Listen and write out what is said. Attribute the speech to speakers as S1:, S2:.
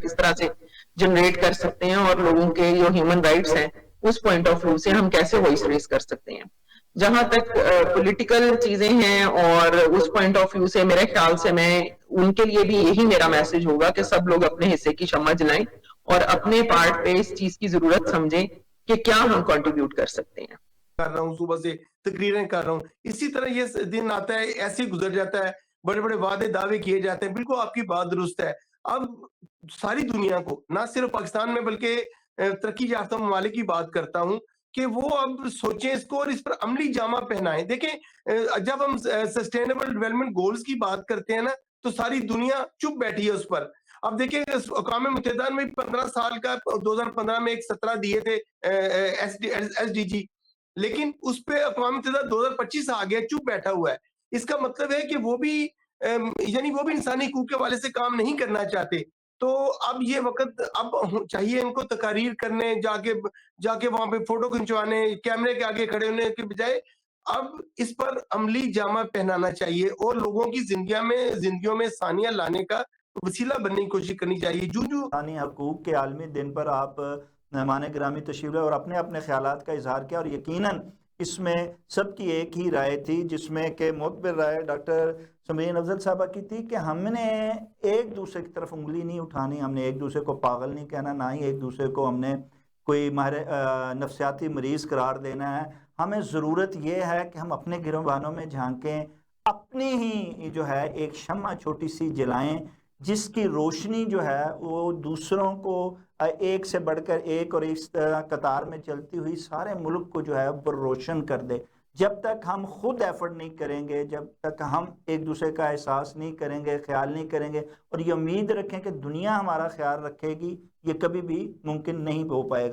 S1: کس طرح سے جنریٹ کر سکتے ہیں اور لوگوں کے جو ہیومن رائٹس ہیں اس پوائنٹ آف ویو سے ہم کیسے وائس ریز کر سکتے ہیں. جہاں تک پولیٹیکل چیزیں ہیں اور اس پوائنٹ آف ویو سے میرے خیال سے میں ان کے لیے بھی یہی میرا میسج ہوگا کہ سب لوگ اپنے حصے کی شمع جلائیں اور اپنے پارٹ پہ اس چیز کی ضرورت سمجھیں کہ کیا ہم کنٹریبیوٹ کر سکتے ہیں.
S2: کر رہا ہوں صبح سے تقریریں کر رہا ہوں, اسی طرح یہ دن آتا ہے ایسے گزر جاتا ہے, بڑے بڑے وعدے دعوے کیے جاتے ہیں. بالکل آپ کی بات درست ہے. اب ساری دنیا کو, نہ صرف پاکستان میں بلکہ ترقی یافتہ ممالک کی بات کرتا ہوں, کہ وہ اب سوچیں اس کو اور اس پر عملی جامہ پہنائیں. دیکھیں جب ہم سسٹینیبل ڈیولپمنٹ گولز کی بات کرتے ہیں نا تو ساری دنیا چپ بیٹھی ہے اس پر. اب دیکھیں اقوام متحدہ میں 15 سال کا 2015 میں ایک 17 دیے تھے ایس ڈی جی, لیکن اس پہ اقوام متحدہ 2025 آ گیا, چپ بیٹھا ہوا ہے. اس کا مطلب ہے کہ وہ بھی یعنی وہ بھی انسانی حقوق کے حوالے سے کام نہیں کرنا چاہتے. تو اب یہ وقت اب چاہیے ان کو تقاریر کرنے جا کے وہاں پہ فوٹو کھنچوانے, کیمرے کے آگے کھڑے ہونے کے بجائے اب اس پر عملی جامہ پہنانا چاہیے اور لوگوں کی زندگیوں میں ثانیہ لانے کا وسیلہ بننے کی کوشش کرنی چاہیے. جو
S3: انسانی حقوق کے عالمی دن پر آپ مہمان گرامی تشریف لائے اور اپنے اپنے خیالات کا اظہار کیا, اور یقیناً اس میں سب کی ایک ہی رائے تھی, جس میں کہ معتبر رائے ڈاکٹر سمرین افضل صاحبہ کی تھی کہ ہم نے ایک دوسرے کی طرف انگلی نہیں اٹھانی, ہم نے ایک دوسرے کو پاگل نہیں کہنا, نہ ہی ایک دوسرے کو ہم نے کوئی نفسیاتی مریض قرار دینا ہے. ہمیں ضرورت یہ ہے کہ ہم اپنے گریبانوں میں جھانکیں, اپنی ہی جو ہے ایک شمع چھوٹی سی جلائیں, جس کی روشنی جو ہے وہ دوسروں کو ایک سے بڑھ کر ایک اور اس طرح قطار میں چلتی ہوئی سارے ملک کو جو ہے پر روشن کر دے. جب تک ہم خود ایفرٹ نہیں کریں گے, جب تک ہم ایک دوسرے کا احساس نہیں کریں گے, خیال نہیں کریں گے اور یہ امید رکھیں کہ دنیا ہمارا خیال رکھے گی, یہ کبھی بھی ممکن نہیں ہو پائے گا.